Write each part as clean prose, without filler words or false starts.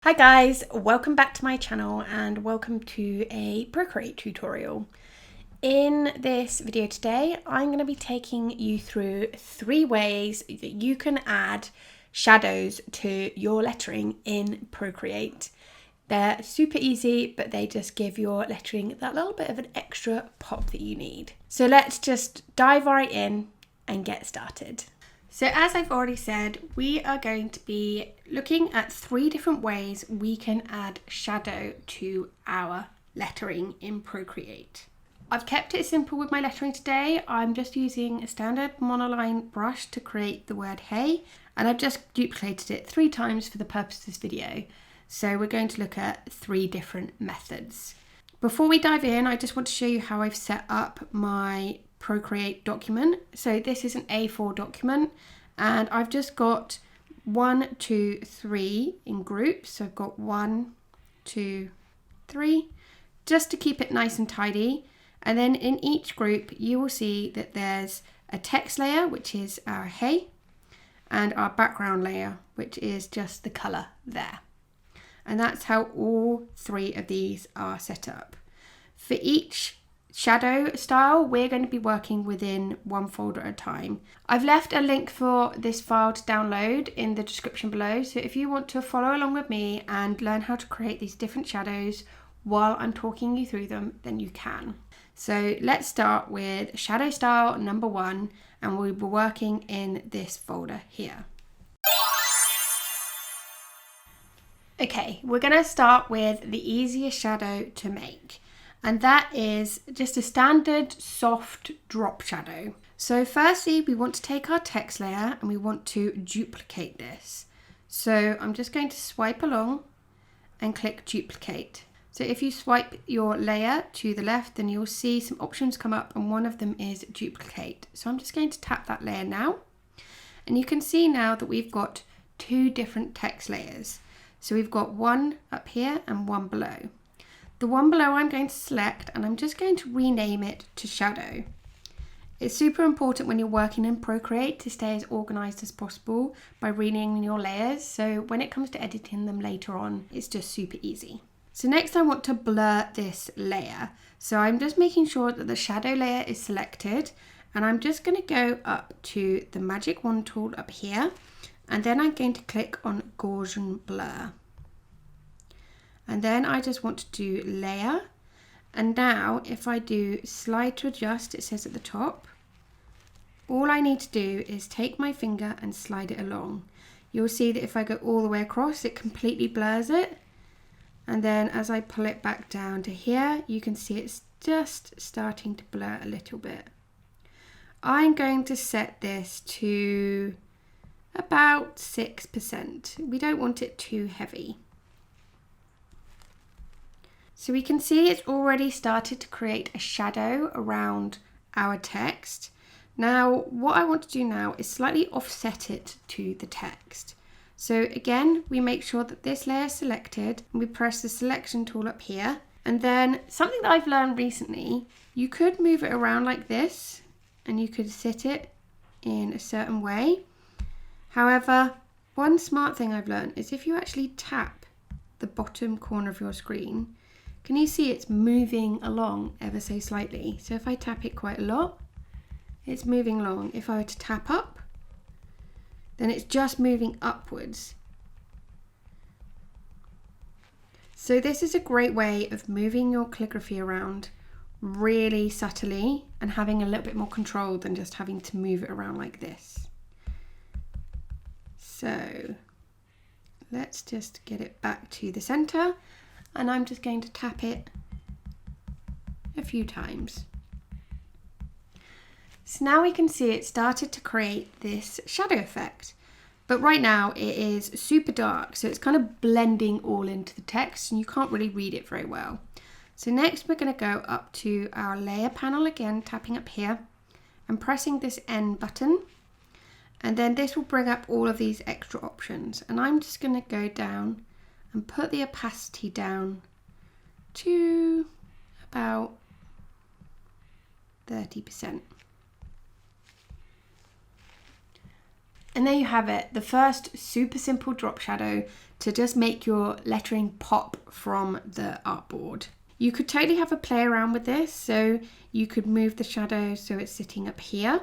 Hi guys, welcome back to my channel and welcome to a Procreate tutorial. In this video today, I'm going to be taking you through 3 ways that you can add shadows to your lettering in Procreate. They're super easy, but they just give your lettering that little bit of an extra pop that you need. So let's just dive right in and get started. So as I've already said, we are going to be looking at 3 different ways we can add shadow to our lettering in Procreate. I've kept it simple with my lettering today. I'm just using a standard monoline brush to create the word hey, and I've just duplicated it 3 times for the purpose of this video. So we're going to look at 3 different methods. Before we dive in, I just want to show you how I've set up my Procreate document. So this is an A4 document and I've just got 1, 2, 3 in groups. So I've got 1, 2, 3, just to keep it nice and tidy. And then in each group, you will see that there's a text layer, which is our hey, and our background layer, which is just the color there. And that's how all 3 of these are set up. For each shadow style, we're going to be working within 1 folder at a time. I've left a link for this file to download in the description below, so if you want to follow along with me and learn how to create these different shadows while I'm talking you through them, then you can. So let's start with shadow style number 1, and we'll be working in this folder here. Okay, we're going to start with the easiest shadow to make, and that is just a standard soft drop shadow. So firstly, we want to take our text layer and we want to duplicate this. So I'm just going to swipe along and click duplicate. So if you swipe your layer to the left, then you'll see some options come up, and one of them is duplicate. So I'm just going to tap that layer now, and you can see now that we've got 2 different text layers. So we've got 1 up here and 1 below. The one below I'm going to select, and I'm just going to rename it to shadow. It's super important when you're working in Procreate to stay as organized as possible by renaming your layers, so when it comes to editing them later on, it's just super easy. So next I want to blur this layer. So I'm just making sure that the shadow layer is selected, and I'm just going to go up to the magic wand tool up here, and then I'm going to click on Gaussian blur. And then I just want to do layer. And now if I do slide to adjust, it says at the top, all I need to do is take my finger and slide it along. You'll see that if I go all the way across, it completely blurs it. And then as I pull it back down to here, you can see it's just starting to blur a little bit. I'm going to set this to about 6%. We don't want it too heavy. So we can see it's already started to create a shadow around our text. Now, what I want to do now is slightly offset it to the text. So again, we make sure that this layer is selected, and we press the selection tool up here. And then something that I've learned recently, you could move it around like this, and you could sit it in a certain way. However, one smart thing I've learned is if you actually tap the bottom corner of your screen, can you see it's moving along ever so slightly? So if I tap it quite a lot, it's moving along. If I were to tap up, then it's just moving upwards. So this is a great way of moving your calligraphy around really subtly and having a little bit more control than just having to move it around like this. So let's just get it back to the center, and I'm just going to tap it a few times. So now we can see it started to create this shadow effect. But right now it is super dark, so it's kind of blending all into the text and you can't really read it very well. So next we're going to go up to our layer panel again, tapping up here and pressing this N button. And then this will bring up all of these extra options. And I'm just going to go down and put the opacity down to about 30%. And there you have it, the first super simple drop shadow to just make your lettering pop from the artboard. You could totally have a play around with this, so you could move the shadow so it's sitting up here,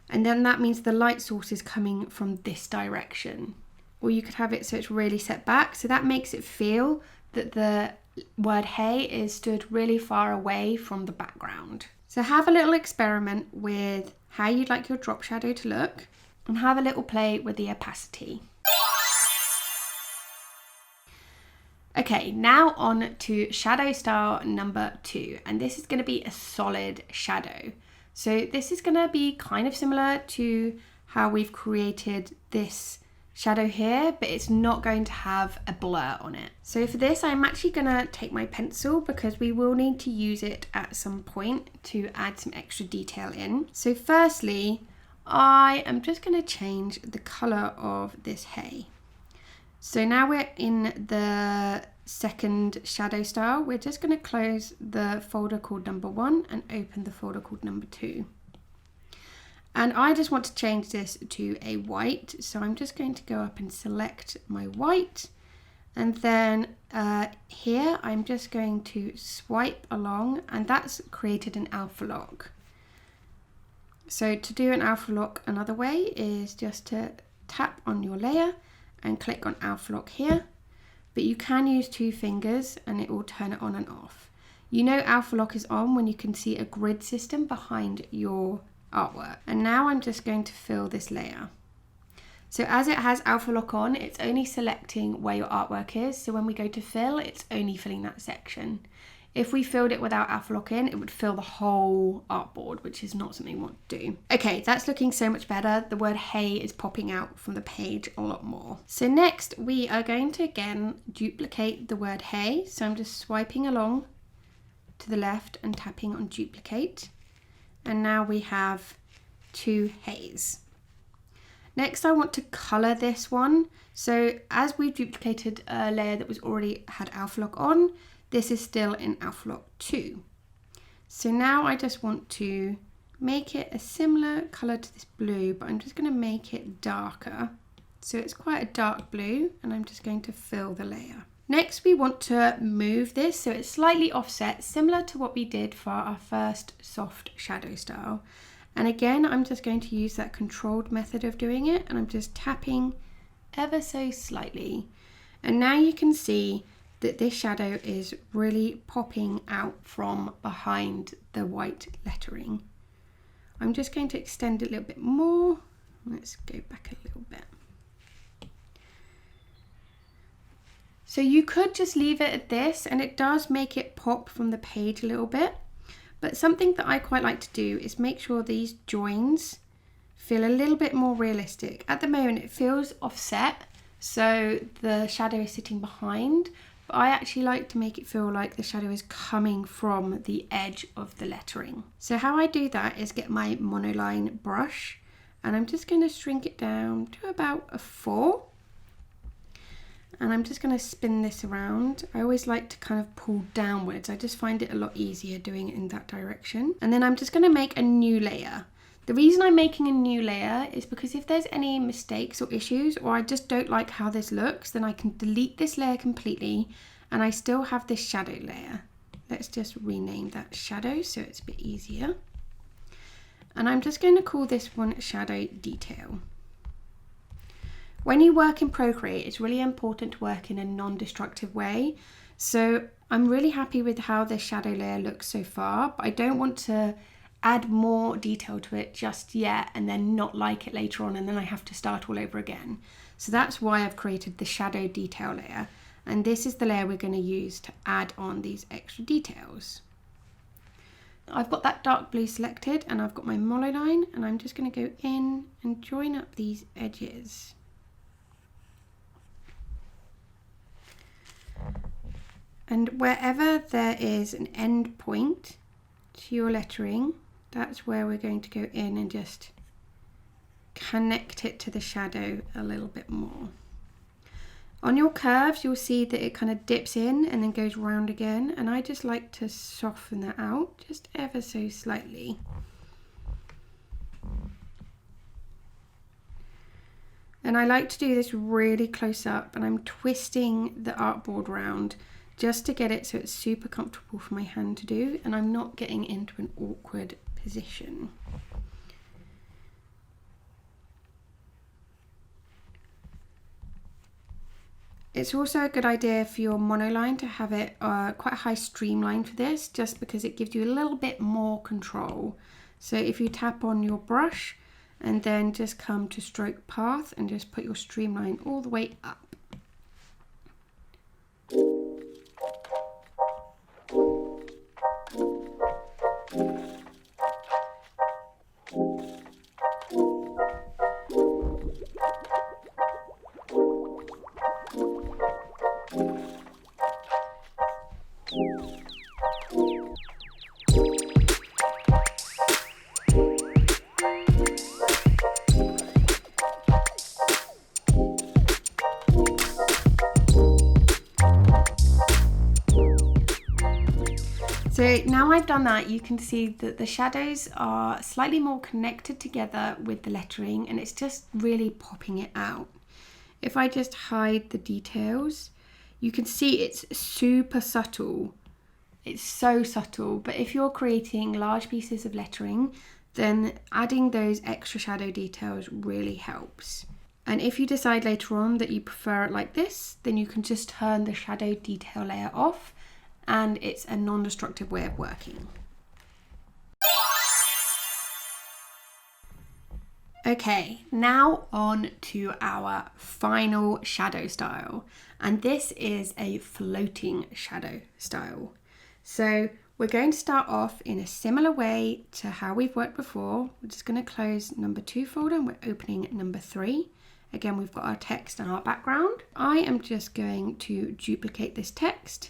and then that means the light source is coming from this direction. Or you could have it so it's really set back, so that makes it feel that the word hey is stood really far away from the background. So have a little experiment with how you'd like your drop shadow to look, and have a little play with the opacity. Okay, now on to shadow style number 2, and this is going to be a solid shadow. So this is going to be kind of similar to how we've created this shadow here, but it's not going to have a blur on it. So for this, I'm actually going to take my pencil because we will need to use it at some point to add some extra detail in. So firstly, I am just going to change the color of this hay. So now we're in the second shadow style. We're just going to close the folder called number 1 and open the folder called number 2. And I just want to change this to a white. So I'm just going to go up and select my white. And then here I'm just going to swipe along, and that's created an alpha lock. So to do an alpha lock another way is just to tap on your layer and click on alpha lock here, but you can use 2 fingers and it will turn it on and off. You know alpha lock is on when you can see a grid system behind your artwork. And now I'm just going to fill this layer. So as it has alpha lock on, it's only selecting where your artwork is. So when we go to fill, it's only filling that section. If we filled it without alpha lock in, it would fill the whole artboard, which is not something we want to do. Okay, that's looking so much better. The word hey is popping out from the page a lot more. So next we are going to again duplicate the word hey. So I'm just swiping along to the left and tapping on duplicate. And now we have 2 hays. Next I want to color this one. So as we duplicated a layer that was already had alpha lock on, this is still in alpha lock 2. So now I just want to make it a similar color to this blue, but I'm just going to make it darker. So it's quite a dark blue, and I'm just going to fill the layer. Next we want to move this so it's slightly offset, similar to what we did for our first soft shadow style. And again, I'm just going to use that controlled method of doing it, and I'm just tapping ever so slightly. And now you can see that this shadow is really popping out from behind the white lettering. I'm just going to extend it a little bit more. Let's go back a little bit. So you could just leave it at this, and it does make it pop from the page a little bit. But something that I quite like to do is make sure these joins feel a little bit more realistic. At the moment it feels offset, so the shadow is sitting behind, but I actually like to make it feel like the shadow is coming from the edge of the lettering. So how I do that is get my monoline brush, and I'm just going to shrink it down to about a 4. And I'm just going to spin this around. I always like to kind of pull downwards. I just find it a lot easier doing it in that direction. And then I'm just going to make a new layer. The reason I'm making a new layer is because if there's any mistakes or issues, or I just don't like how this looks, then I can delete this layer completely and I still have this shadow layer. Let's just rename that shadow so it's a bit easier. And I'm just going to call this one shadow detail. When you work in Procreate, it's really important to work in a non-destructive way. So I'm really happy with how this shadow layer looks so far, but I don't want to add more detail to it just yet and then not like it later on, and then I have to start all over again. So that's why I've created the shadow detail layer, and this is the layer we're going to use to add on these extra details. I've got that dark blue selected, and I've got my monoline, and I'm just going to go in and join up these edges. And wherever there is an end point to your lettering, that's where we're going to go in and just connect it to the shadow a little bit more. On your curves, you'll see that it kind of dips in and then goes round again, and I just like to soften that out just ever so slightly. And I like to do this really close up, and I'm twisting the artboard round just to get it so it's super comfortable for my hand to do, and I'm not getting into an awkward position. It's also a good idea for your monoline to have it quite a high streamline for this, just because it gives you a little bit more control. So if you tap on your brush and then just come to stroke path and just put your streamline all the way up. So now I've done that, you can see that the shadows are slightly more connected together with the lettering, and it's just really popping it out. If I just hide the details, you can see it's super subtle. It's so subtle, but if you're creating large pieces of lettering, then adding those extra shadow details really helps. And if you decide later on that you prefer it like this, then you can just turn the shadow detail layer off, and it's a non-destructive way of working. Okay, now on to our final shadow style, and this is a floating shadow style. So we're going to start off in a similar way to how we've worked before. We're just going to close number 2 folder and we're opening number 3. Again, we've got our text and our background. I am just going to duplicate this text.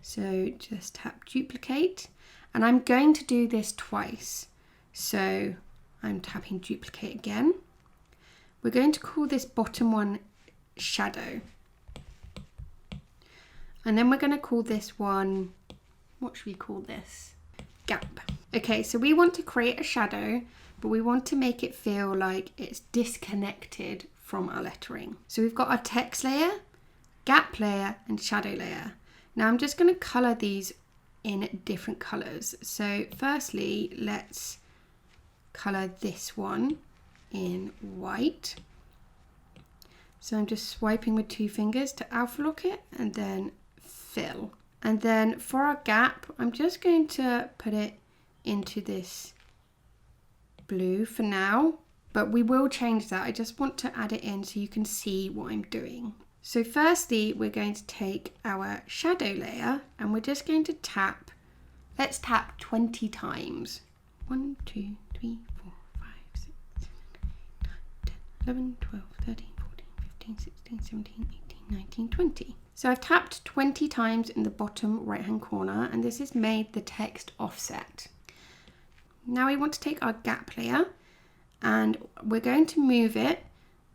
So just tap duplicate, and I'm going to do this twice. So I'm tapping duplicate again. We're going to call this bottom one shadow. And then we're going to call this one, what should we call this? Gap. Okay, so we want to create a shadow, but we want to make it feel like it's disconnected from our lettering. So we've got our text layer, gap layer, and shadow layer. Now I'm just going to colour these in different colours. So firstly, let's colour this one in white. So I'm just swiping with 2 fingers to alpha lock it and then fill. And then for our gap, I'm just going to put it into this blue for now, but we will change that. I just want to add it in so you can see what I'm doing. So firstly, we're going to take our shadow layer and we're just going to tap, let's tap 20 times. 1, 2, 3, 4, 5, 6, 7, 8, 9, 10, 11, 12, 13, 14, 15, 16, 17, 18, 19, 20. So I've tapped 20 times in the bottom right hand corner, and this has made the text offset. Now we want to take our gap layer and we're going to move it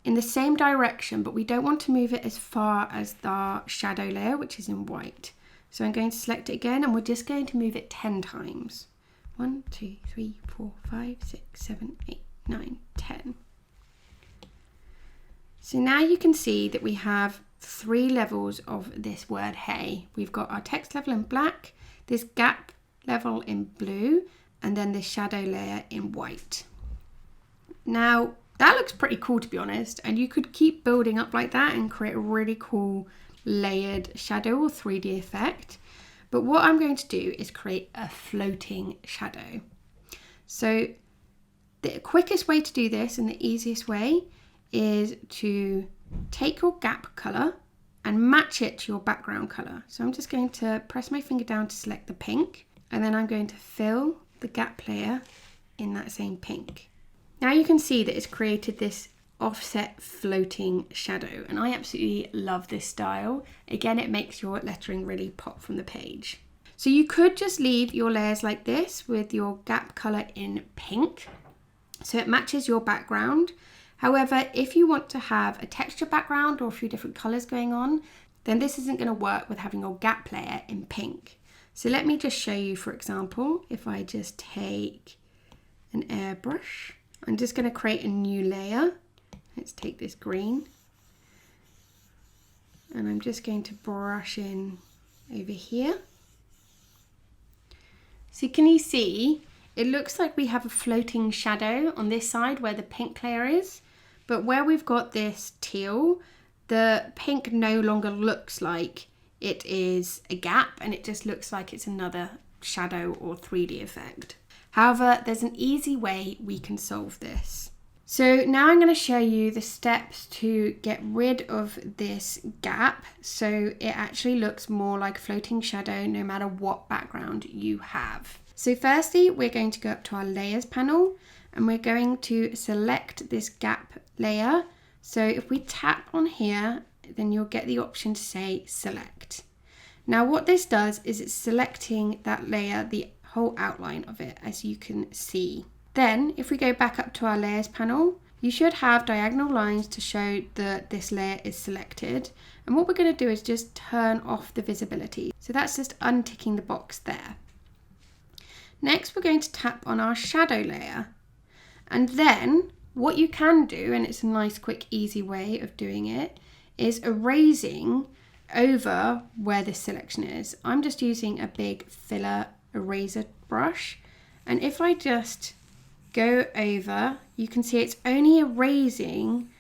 in the same direction, but we don't want to move it as far as the shadow layer, which is in white. So I'm going to select it again, and we're just going to move it 10 times. 1, 2, 3, 4, 5, 6, 7, 8, 9, 10. So now you can see that we have 3 levels of this word hey. We've got our text level in black, this gap level in blue, and then this shadow layer in white. Now, that looks pretty cool, to be honest, and you could keep building up like that and create a really cool layered shadow or 3D effect. But what I'm going to do is create a floating shadow. So the quickest way to do this and the easiest way is to take your gap color and match it to your background color. So I'm just going to press my finger down to select the pink, and then I'm going to fill the gap layer in that same pink. Now you can see that it's created this offset floating shadow, and I absolutely love this style. Again, it makes your lettering really pop from the page. So you could just leave your layers like this with your gap color in pink, so it matches your background. However, if you want to have a texture background or a few different colors going on, then this isn't going to work with having your gap layer in pink. So let me just show you, for example, if I just take an airbrush, I'm just going to create a new layer, Let's take this green. And I'm just going to brush in over here. So can you see, it looks like we have a floating shadow on this side where the pink layer is, but where we've got this teal, the pink no longer looks like it is a gap, and it just looks like it's another shadow or 3D effect. However, there's an easy way we can solve this. So now I'm going to show you the steps to get rid of this gap so it actually looks more like a floating shadow no matter what background you have. So firstly, we're going to go up to our layers panel and we're going to select this gap layer. So if we tap on here, then you'll get the option to say select. Now what this does is it's selecting that layer, the whole outline of it, as you can see. Then if we go back up to our layers panel, you should have diagonal lines to show that this layer is selected. And what we're going to do is just turn off the visibility. So that's just unticking the box there. Next, we're going to tap on our shadow layer. And then what you can do, and it's a nice, quick, easy way of doing it, is erasing over where this selection is. I'm just using a big filler eraser brush. And if I just go over, you can see it's only erasing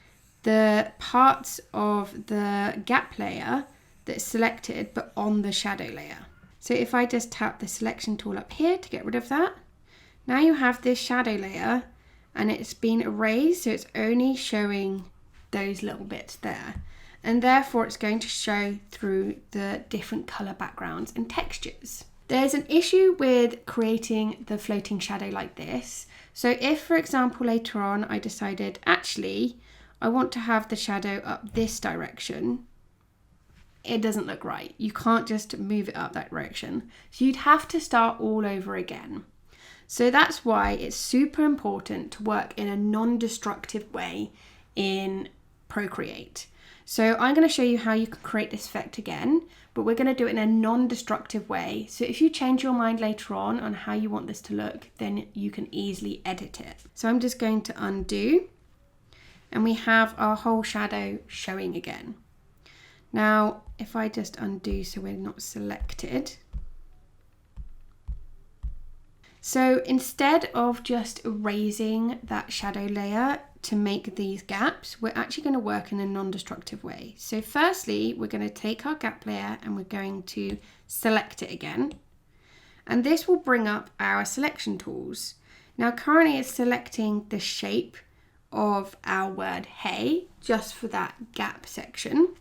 the parts of the gap layer that's selected, but on the shadow layer. So if I just tap the selection tool up here to get rid of that, now you have this shadow layer and it's been erased, so it's only showing those little bits there. And therefore it's going to show through the different color backgrounds and textures. There's an issue with creating the floating shadow like this. So if, for example, later on I decided, actually, I want to have the shadow up this direction, it doesn't look right. You can't just move it up that direction. So you'd have to start all over again. So that's why it's super important to work in a non-destructive way in Procreate. So I'm going to show you how you can create this effect again, but we're going to do it in a non-destructive way. So if you change your mind later on how you want this to look, then you can easily edit it. So I'm just going to undo, and we have our whole shadow showing again. Now, if I just undo so we're not selected. So instead of just erasing that shadow layer to make these gaps, we're actually going to work in a non-destructive way. So firstly, we're going to take our gap layer and we're going to select it again. And this will bring up our selection tools. Now currently it's selecting the shape of our word hey, just for that gap section.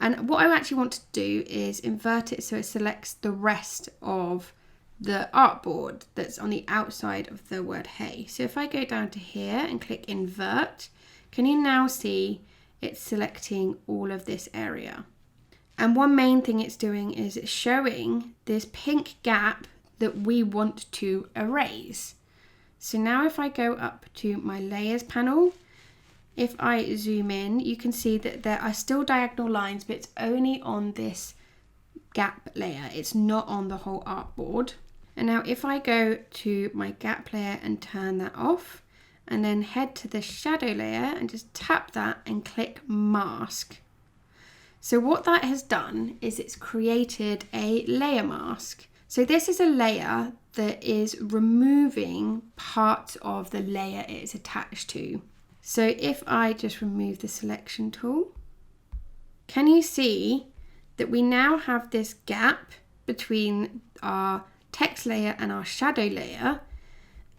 And what I actually want to do is invert it so it selects the rest of the artboard that's on the outside of the word hey. So if I go down to here and click invert, can you now see it's selecting all of this area? And one main thing it's doing is it's showing this pink gap that we want to erase. So now if I go up to my layers panel, if I zoom in, you can see that there are still diagonal lines, but it's only on this gap layer. It's not on the whole artboard. And now if I go to my gap layer and turn that off, and then head to the shadow layer and just tap that and click mask. So what that has done is it's created a layer mask. So this is a layer that is removing parts of the layer it is attached to. So if I just remove the selection tool, can you see that we now have this gap between our text layer and our shadow layer,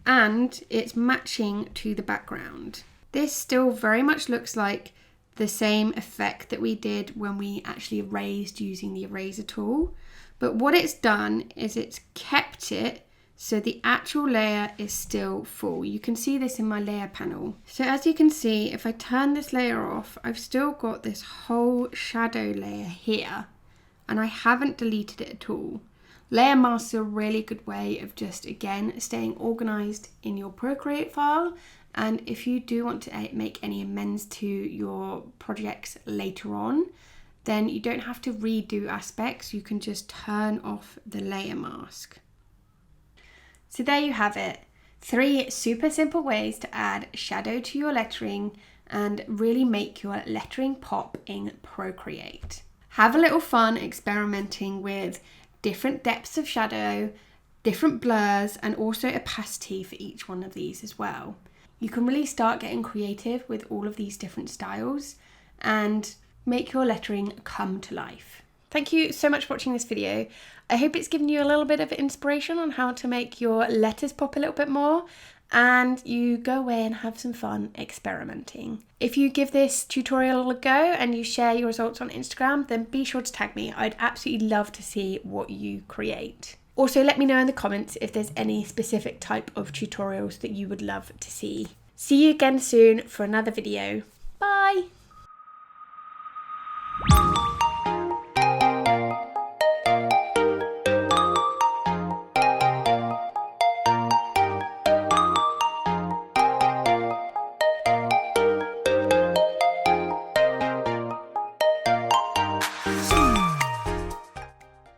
and it's matching to the background. This still very much looks like the same effect that we did when we actually erased using the eraser tool, but what it's done is it's kept it so the actual layer is still full. You can see this in my layer panel. So as you can see, if I turn this layer off, I've still got this whole shadow layer here, and I haven't deleted it at all. Layer masks are a really good way of just, again, staying organized in your Procreate file. And if you do want to make any amends to your projects later on, then you don't have to redo aspects. You can just turn off the layer mask. So there you have it. 3 super simple ways to add shadow to your lettering and really make your lettering pop in Procreate. Have a little fun experimenting with different depths of shadow, different blurs, and also opacity for each one of these as well. You can really start getting creative with all of these different styles and make your lettering come to life. Thank you so much for watching this video. I hope it's given you a little bit of inspiration on how to make your letters pop a little bit more, and you go away and have some fun experimenting. If you give this tutorial a go and you share your results on Instagram, then be sure to tag me. I'd absolutely love to see what you create. Also, let me know in the comments if there's any specific type of tutorials that you would love to see. See you again soon for another video. Bye!